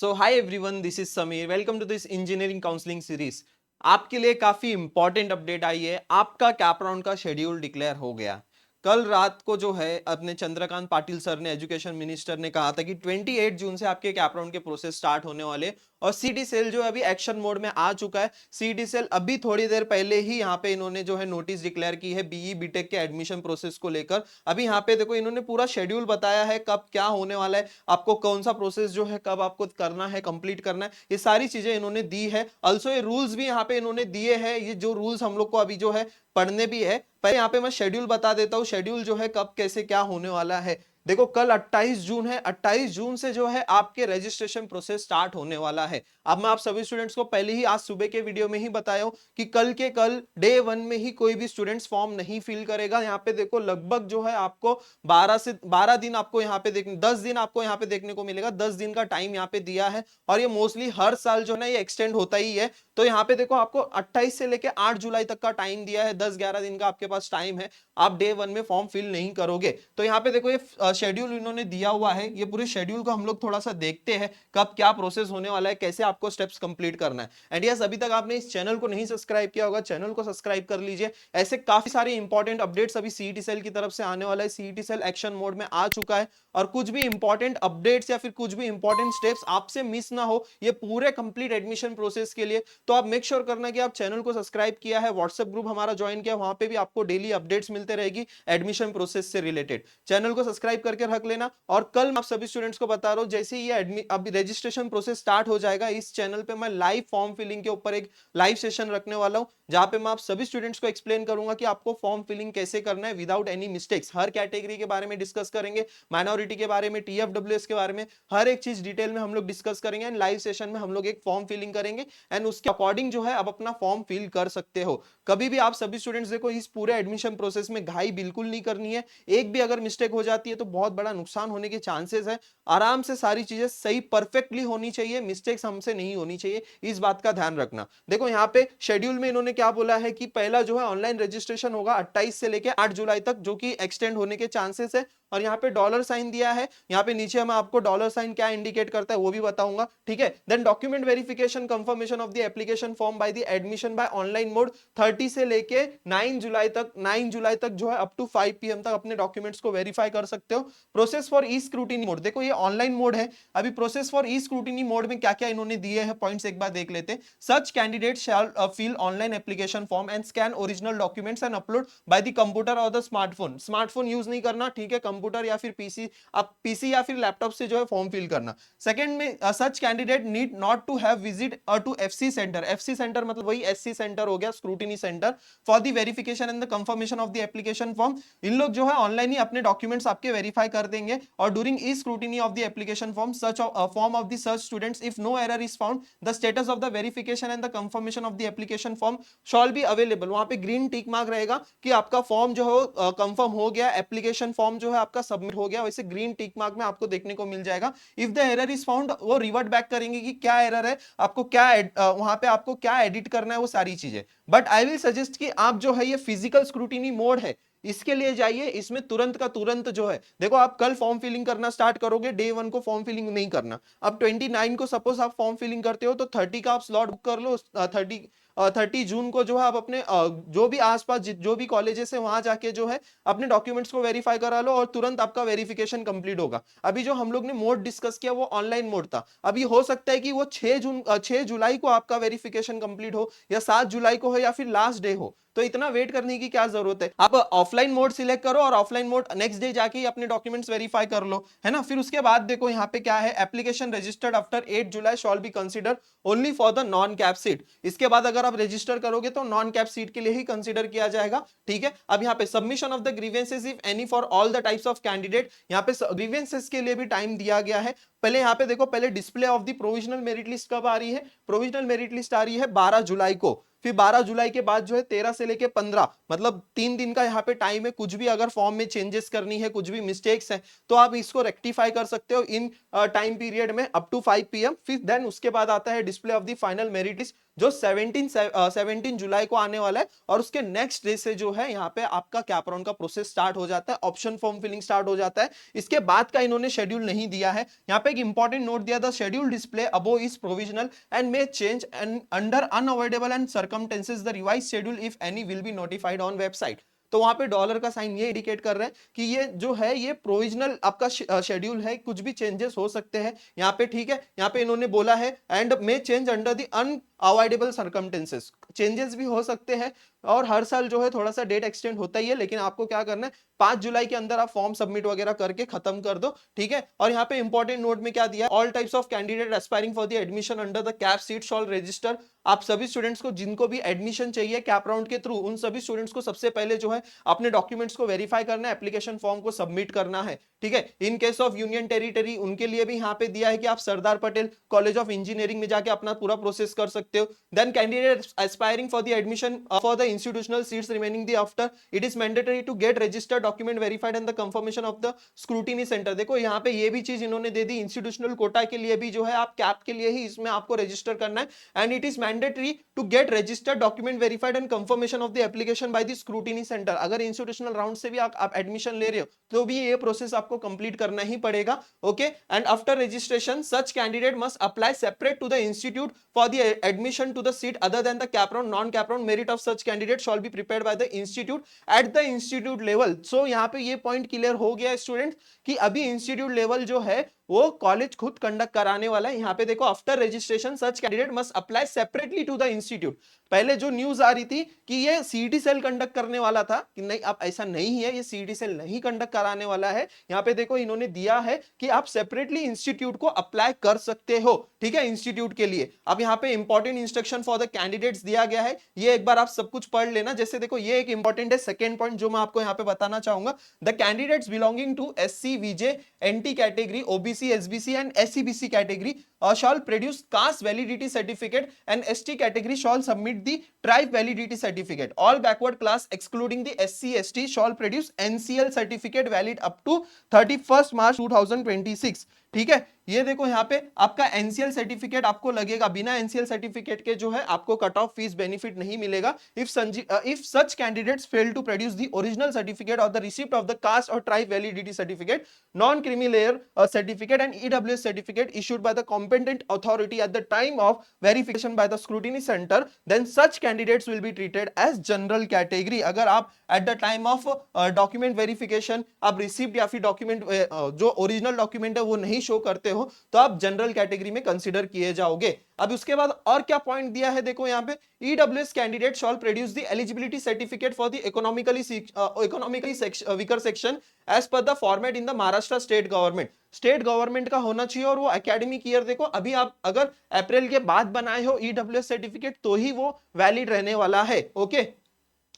So hi everyone, this is Sameer. Welcome to this engineering counselling series. आपके लिए काफी important update आई है। आपका कैप राउंड का शेड्यूल डिक्लेयर हो गया। कल रात को जो है अपने चंद्रकांत पाटिल सर ने, एजुकेशन मिनिस्टर ने कहा था कि 28 जून से आपके कैप राउंड के प्रोसेस स्टार्ट होने वाले। और सीडी सेल जो है अभी एक्शन मोड में आ चुका है। सीडी सेल अभी थोड़ी देर पहले ही यहाँ पे इन्होंने जो है नोटिस डिक्लेयर की है बीई बीटेक के एडमिशन प्रोसेस को लेकर। अभी यहाँ पे देखो इन्होंने पूरा शेड्यूल बताया है कब क्या होने वाला है, आपको कौन सा प्रोसेस जो है कब आपको करना है, कंप्लीट करना है, ये सारी चीजें इन्होंने दी है। ऑल्सो ये रूल्स भी यहाँ पे इन्होंने दिए हैं। ये जो रूल्स हम लोग को अभी जो है पढ़ने भी है। पहले यहाँ पे मैं शेड्यूल बता देता हूँ, शेड्यूल जो है कब कैसे क्या होने वाला है। देखो कल 28 जून है, 28 जून से जो है आपके रजिस्ट्रेशन प्रोसेस स्टार्ट होने वाला है। अब मैं आप सभी स्टूडेंट्स को पहले ही आज सुबह के वीडियो में ही बताया हूं कि कल के कल डे 1 में ही कोई भी स्टूडेंट्स फॉर्म नहीं फिल करेगा। यहाँ पे देखो लगभग जो है आपको 12 दिन आपको यहाँ पे देखने 10 दिन आपको यहाँ पे देखने को मिलेगा। 10 दिन का टाइम यहाँ पे दिया है और ये मोस्टली हर साल जो है ना ये एक्सटेंड होता ही है। तो यहाँ पे देखो आपको 28 से लेके 8 जुलाई तक का टाइम दिया है। 10-11 दिन का आपके पास टाइम है। आप डे 1 में फॉर्म फिल नहीं करोगे तो यहाँ पे देखो ये शेड्यूल इन्होंने दिया हुआ है। ये पूरे शेड्यूल को हम लोग थोड़ा सा देखते हैं कब क्या प्रोसेस होने वाला है, कैसे आपको स्टेप्स कंप्लीट करना है। एंड यस, अभी तक आपने इस चैनल को नहीं सब्सक्राइब किया होगा, चैनल को सब्सक्राइब कर लीजिए। ऐसे काफी सारे इंपॉर्टेंट अपडेट्स अभी सीईटी सेल की तरफ से आने वाला है। सीईटी सेल एक्शन मोड में आ चुका है और कुछ भी इंपॉर्टेंट अपडेट्स या फिर कुछ भी इंपॉर्टेंट स्टेप्स आपसे मिस ना हो ये पूरे कंप्लीट एडमिशन प्रोसेस के लिए, तो आप मेक श्योर करना कि आप चैनल को सब्सक्राइब किया है, व्हाट्सएप ग्रुप हमारा ज्वाइन किया, वहां पे भी आपको डेली अपडेट्स मिलते रहेगी एडमिशन प्रोसेस से रिलेटेड। चैनल को सब्सक्राइब करके रख लेना। और कल मैं आप सभी स्टूडेंट्स को बता रहा हूं जैसे ही ये अभी रजिस्ट्रेशन प्रोसेस स्टार्ट हो जाएगा, इस चैनल पे मैं लाइव फॉर्म फिलिंग के ऊपर एक लाइव सेशन रखने वाला हूं जहां पे मैं आप सभी स्टूडेंट्स को एक्सप्लेन करूंगा कि आपको फॉर्म फिलिंग कैसे करना है विदाउट एनी मिस्टेक्स। हर कैटेगरी के बारे में डिस्कस करेंगे, माइनॉरिटी के बारे में, टीएफडब्ल्यूएस के बारे में, हर एक चीज डिटेल में हम लोग डिस्कस करेंगे। एंड लाइव सेशन में हम लोग एक फॉर्म फिलिंग करेंगे एंड उसके अकॉर्डिंग जो है आप अपना फॉर्म फिल कर सकते हो। कभी भी आप सभी स्टूडेंट्स देखो इस पूरे एडमिशन प्रोसेस में घाई बिल्कुल नहीं करनी है। एक भी अगर मिस्टेक हो जाती है तो बहुत बड़ा नुकसान होने के चांसेस है। आराम से सारी चीजें सही परफेक्टली होनी चाहिए, मिस्टेक्स हमसे नहीं होनी चाहिए, इस बात का ध्यान रखना। देखो यहाँ पे शेड्यूल में इन्होंने क्या बोला है कि पहला जो है ऑनलाइन रजिस्ट्रेशन होगा 28 से लेकर 8 जुलाई तक, जो कि एक्सटेंड होने के चांसेस है। और यहाँ पे डॉलर साइन दिया है, यहाँ पे नीचे मैं आपको डॉलर साइन क्या इंडिकेट करता है वो भी बताऊंगा, ठीक है। Then document verification confirmation of the application form by the admission by online mode 30 से लेके 9 जुलाई तक जो है अप टू 5 PM तक अपने डॉक्यूमेंट्स को वेरीफाई कर सकते हो। Process for E scrutiny mode, देखो ये ऑनलाइन मोड है। अभी process for E scrutiny mode में क्या क्या इन्होंने दिए हैं पॉइंट्स एक बार देख लेते हैं। Such candidate shall fill online application form and scan original documents and upload by the computer और द स्मार्टफोन। स्मार्टफोन यूज नहीं करना, ठीक है, कंप्यूटर या फिर पीसी, आप पीसी या फिर लैपटॉप से जो है फॉर्म फिल करना। सेकंड में such candidate need not to have visit to FC centre. FC centre मतलब वही एससी सेंटर हो गया, scrutiny centre, for the verification and the confirmation of the application form. इन लोग जो है ऑनलाइन ही अपने डॉक्यूमेंट्स आपके वेरीफाई कर देंगे। और during e scrutiny of the application form such form of the search students, if no error is found, the status of the verification and the confirmation of the application form shall be available. वहां पे green tick mark रहेगा कि आपका form जो है confirm हो गया, application form जो है आपका सबमिट हो गया, वैसे ग्रीन टिक मार्क में आपको देखने को मिल जाएगा। If the error is found, वो रिवर्ट बैक करेंगे कि क्या एरर है, आपको क्या वहां पे आपको क्या एडिट करना है, वो सारी चीजें। बट आई विल सजेस्ट कि आप जो है ये फिजिकल स्क्रूटिनी मोड है इसके लिए जाइए। इसमें तुरंत का तुरंत जो है, देखो आप कल फॉर्म फिलिंग करना स्टार्ट करोगे, डे 1 को फॉर्म फिलिंग नहीं करना। अब 29 को सपोज आप फॉर्म फिलिंग करते हो तो 30 का आप स्लॉट बुक कर लो। 30 जून को जो है आप अपने जो भी आसपास जो भी कॉलेजेस है वहां जाके जो है अपने डॉक्यूमेंट्स को वेरीफाई करा लो और तुरंत आपका वेरिफिकेशन कंप्लीट होगा। अभी जो हम लोग ने मोड डिस्कस किया वो ऑनलाइन मोड था। अभी हो सकता है कि वो 6 जुलाई को आपका वेरिफिकेशन कंप्लीट हो या 7 जुलाई को हो या फिर लास्ट डे हो, तो इतना वेट करने की क्या जरूरत है। आप ऑफलाइन मोड सिलेक्ट करो और ऑफलाइन मोड नेक्स्ट डे जाके अपने डॉक्यूमेंट्स वेरीफाई कर लो, है ना। फिर उसके बाद देखो यहाँ पे क्या है, application registered after 8 July shawl be consider only for the non cap seat. इसके बाद अगर आप रजिस्टर करोगे तो नॉन कैप सीट के लिए ही कंसीडर किया जाएगा, ठीक है। अब यहाँ पे submission of the grievances if any for all the types of candidate, यहाँ पे ग्रीवेंसेस के लिए भी टाइम दिया गया है। पहले यहाँ पे देखो, पहले display of the provisional merit list कब आ रही है, प्रोविजनल मेरिट लिस्ट आ रही है 12 जुलाई को। फिर 12 जुलाई के बाद जो है 13 से लेके 15, मतलब 3 दिन का यहाँ पे टाइम है। कुछ भी अगर फॉर्म में चेंजेस करनी है, कुछ भी मिस्टेक्स है, तो आप इसको रेक्टिफाई कर सकते हो इन टाइम पीरियड में अप टू 5 PM। फिर देन उसके बाद आता है display of the final merit list, जो 17 जुलाई को आने वाला है, और उसके नेक्स्ट डे से जो है यहाँ पे आपका कैपराउंड का प्रोसेस स्टार्ट हो जाता है, ऑप्शन फॉर्म फिलिंग स्टार्ट हो जाता है। इसके बाद का इन्होंने शेड्यूल नहीं दिया है। यहाँ पे एक इंपॉर्टेंट नोट दिया था, schedule display above is provisional and may change and under unavoidable and circumstances the revise schedule if any will be notified on website. तो वहां पे डॉलर का साइन ये इंडिकेट कर रहे हैं कि ये जो है ये प्रोविजनल आपका शेड्यूल है, कुछ भी चेंजेस हो सकते हैं यहाँ पे, ठीक है। यहाँ पे इन्होंने बोला है and may change under the unavoidable circumstances, changes भी हो सकते हैं, और हर साल जो है थोड़ा सा डेट एक्सटेंड होता ही है, लेकिन आपको क्या करना है 5 जुलाई के अंदर आप फॉर्म सबमिट वगैरह करके खत्म कर दो, ठीक है। और यहाँ पे इंपॉर्टेंट नोट में क्या दिया है, all types of candidate aspiring for the admission under the cap seat shawl register. आप सभी स्टूडेंट्स को जिनको भी एडमिशन चाहिए कैप राउंड के थ्रू, उन सभी स्टूडेंट्स को सबसे पहले जो है अपने डॉक्यूमेंट्स को वेरीफाई करना है, एप्लीकेशन फॉर्म को सबमिट करना है, ठीक है। In case of union territory उनके लिए भी यहाँ पे दिया है कि आप Sardar Patel college of engineering में जाके अपना पूरा प्रोसेस कर सकते हो। Then candidate aspiring for the admission for the institutional seats remaining the after it is mandatory to get registered document verified and the confirmation of the scrutiny centre. देखो यहाँ पे ये भी चीज इन्होंने दे दी, इंस्टीट्यूशनल कोटा के लिए भी जो है आप कैप के लिए ही इसमें आपको रजिस्टर करना है, and it is mandatory to get registered document verified and confirmation of the application by the scrutiny centre. अगर इंस्टीट्यूशनल राउंड से भी आप एडमिशन ले रहे हो तो भी ये प्रोसेस आपको कंप्लीट करना ही पड़ेगा, okay. And after registration such candidate must apply separate to the institute for the admission to the seat other than the CAP round non CAP round merit of such candidate shall be prepared by the institute at the institute level. So यहाँ पे ये point clear हो गया student कि अभी institute level जो है वो कॉलेज खुद कंडक्ट कराने वाला है। यहाँ पे देखो after registration such candidate must apply separately to the institute. पहले जो न्यूज आ रही थी कि ये सीईटी सेल कंडक्ट करने वाला था, कि नहीं अब ऐसा नहीं है, ये सीईटी सेल नहीं कंडक्ट कराने वाला है। यहाँ पे देखो इन्होंने दिया है कि आप सेपरेटली इंस्टीट्यूट को अप्लाई कर सकते हो, ठीक है, इंस्टीट्यूट के लिए। अब यहाँ पे important instruction for the candidates दिया गया है, ये एक बार आप सब कुछ पढ़ लेना। जैसे देखो ये एक इंपॉर्टेंट है सेकेंड पॉइंट जो मैं आपको यहाँ पे बताना चाहूंगा, the candidates belonging to SC VJ NT category OBC SBC and SCBC category shall produce caste validity certificate and ST category shall submit the tribe validity certificate. All backward class excluding the SC ST shall produce NCL certificate valid up to 31st March 2026, ठीक है। ये देखो यहाँ पे आपका NCL certificate आपको लगेगा, बिना एनसीएल सर्टिफिकेट के जो है आपको कट ऑफ फीस बेनिफिट नहीं मिलेगा। If such candidates fail to produce the original certificate or the receipt of the caste or tribe validity certificate, non creamy layer certificate and EWS certificate issued by the competent authority at the time of verification by the scrutiny centre, then such candidates will be treated as general category. अगर आप at the time of document verification आप receipt या फिर document जो original document है वो नहीं show करते हो तो आप जनरल कैटेगरी में कंसीडर किए जाओगे। अब उसके बाद और क्या पॉइंट दिया है देखो यहाँ पे, EWS candidate shall produce the eligibility certificate for the economically weaker section as per the format in the Maharashtra state government. State government का होना चाहिए, और वो एकेडमिक ईयर देखो अभी आप अगर अप्रैल के बाद बनाए हो ईडब्ल्यूएस सर्टिफिकेट तो ही वो वैलिड रहने वाला है, ओके।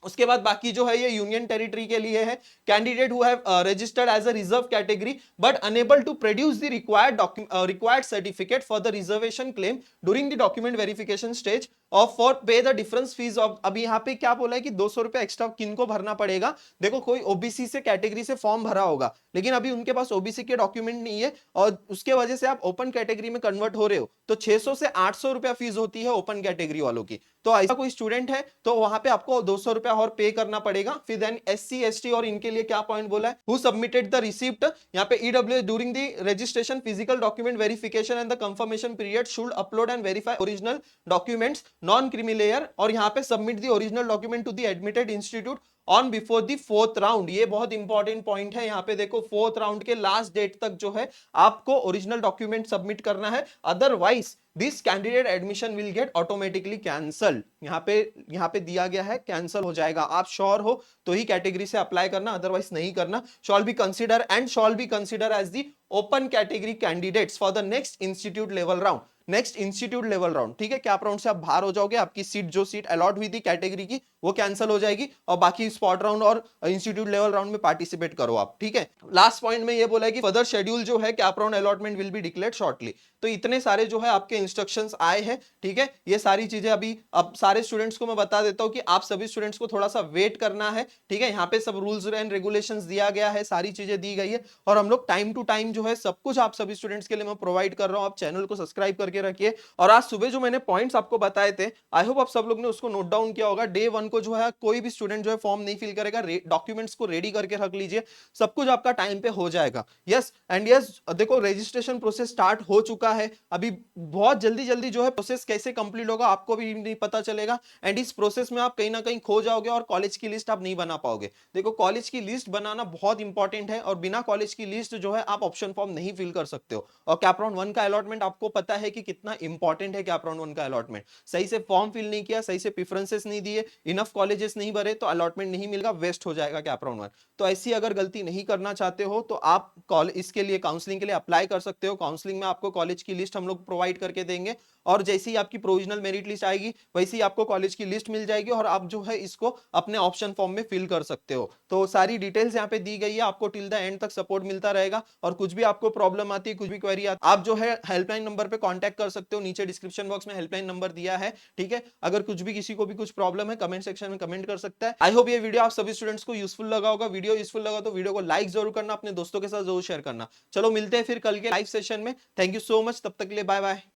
उसके बाद बाकी जो है ये यूनियन टेरिटरी के लिए है, candidate who have registered as a reserve category but unable to produce the required certificate for the reservation claim during the document verification stage of for pay the difference fees of. अभी यहाँ पे क्या बोला है कि 200 रुपए extra किनको भरना पड़ेगा। देखो कोई ओबीसी से कैटेगरी से फॉर्म भरा होगा लेकिन अभी उनके पास ओबीसी के डॉक्यूमेंट नहीं है और उसके वजह से आप ओपन कैटेगरी में कन्वर्ट हो रहे हो, तो 600 से 800 रुपया फीस होती है ओपन कैटेगरी वालों की। तो ऐसा कोई स्टूडेंट है तो वहां पे आपको 200 रुपया और पे करना पड़ेगा। फिर देन एससी एसटी और इनके लिए क्या पॉइंट बोला है, हु सबमिटेड द रिसिप्ट, यहाँ पे EWS during the registration physical document verification and the confirmation period should upload and verify original documents non creamy layer, और यहाँ पे submit the original document to the admitted institute on before the 4th round. ये बहुत important point है, यहाँ पे देखो 4th round के लास्ट डेट तक जो है आपको ओरिजिनल डॉक्यूमेंट सबमिट करना है, otherwise this candidate admission will get automatically cancel. यहाँ पे दिया गया है कैंसल हो जाएगा। आप श्योर हो तो ही कैटेगरी से अप्लाई करना, अदरवाइज नहीं करना। Shall be consider as the open category candidates for the next institute level round. Next institute level round, ठीक है, कैप राउंड से आप बाहर हो जाओगे, आपकी सीट अलॉट हुई थी कैटेगरी की वो कैंसिल हो जाएगी और बाकी स्पॉट राउंड और इंस्टीट्यूट लेवल राउंड में पार्टिसिपेट करो आप, ठीक है। लास्ट पॉइंट में ये बोला है कि फर्दर शेड्यूल जो है cap round allotment will be declared shortly. तो इतने सारे जो है आपके इंस्ट्रक्शंस आए हैं, ठीक है। ये सारी चीजें अभी अब सारे स्टूडेंट्स को मैं बता देता हूं कि आप सभी स्टूडेंट्स को थोड़ा सा वेट करना है, ठीक है। यहाँ पे सब रूल्स एंड रेगुलेशंस दिया गया है, सारी चीजें दी गई है और हम लोग टाइम टू टाइम जो है सब कुछ आप सभी स्टूडेंट्स के लिए मैं प्रोवाइड कर रहा हूँ। आप चैनल को सब्सक्राइब करके रखिए। और आज सुबह जो मैंने पॉइंट्स आपको बताए थे, आई होप आप सब लोग ने उसको नोट डाउन किया होगा। डे 1 को जो है कोई भी स्टूडेंट जो है फॉर्म नहीं फिल करेगा, डॉक्यूमेंट्स को रेडी करके रख लीजिए, सब कुछ आपका टाइम पे हो जाएगा। यस एंड यस, देखो रजिस्ट्रेशन प्रोसेस स्टार्ट हो चुका है, अभी बहुत जल्दी जल्दी जो है प्रोसेस कैसे कंप्लीट होगा आपको भी नहीं पता चलेगा, एंड इस प्रोसेस में आप कहीं ना कहीं खो जाओगे और कॉलेज की लिस्ट आप नहीं बना पाओगे। देखो कॉलेज की लिस्ट बनाना बहुत इंपॉर्टेंट है, और बिना कॉलेज की लिस्ट जो है आप ऑप्शन फॉर्म नहीं फिल कर सकते हो। और कैप राउंड 1 का अलॉटमेंट आपको पता है कि कितना इंपॉर्टेंट है। कैप राउंड 1 का अलॉटमेंट सही से फॉर्म फिल नहीं किया, सही से प्रेफरेंसेस नहीं दिए, इनफ कॉलेजेस नहीं भरे, तो अलॉटमेंट नहीं मिलेगा, वेस्ट हो जाएगा कैप राउंड 1। तो ऐसी अगर गलती नहीं करना चाहते हो तो आप इसके लिए काउंसलिंग के लिए अप्लाई कर सकते हो। काउंसलिंग में आपको कॉलेज की लिस्ट हम लोग प्रोवाइड करके देंगे, और जैसे ही आपकी प्रोविजनल मेरिट लिस्ट आएगी वैसे ही आपको कॉलेज की लिस्ट मिल जाएगी, और आप जो है इसको अपने ऑप्शन फॉर्म में फिल कर सकते हो। तो सारी डिटेल्स यहाँ पे दी गई है, आपको टिल द एंड तक सपोर्ट मिलता रहेगा। और कुछ भी आपको प्रॉब्लम आती है, कुछ भी क्वेरी आती है, आप जो है हेल्पलाइन नंबर पे कांटेक्ट कर सकते हो, नीचे डिस्क्रिप्शन बॉक्स में हेल्पलाइन नंबर दिया है। ठीक है, अगर कुछ भी किसी को भी कुछ प्रॉब्लम है कमेंट सेक्शन में कमेंट कर सकता है। आई होप ये वीडियो आप सभी स्टूडेंट्स को यूजफुल लगा होगा। वीडियो यूजफुल लगा तो वीडियो को लाइक जरूर करना, अपने दोस्तों के साथ जरूर शेयर करना। चलो मिलते हैं फिर कल के लाइव सेशन में। थैंक यू सो मच, तब तक के लिए बाय बाय।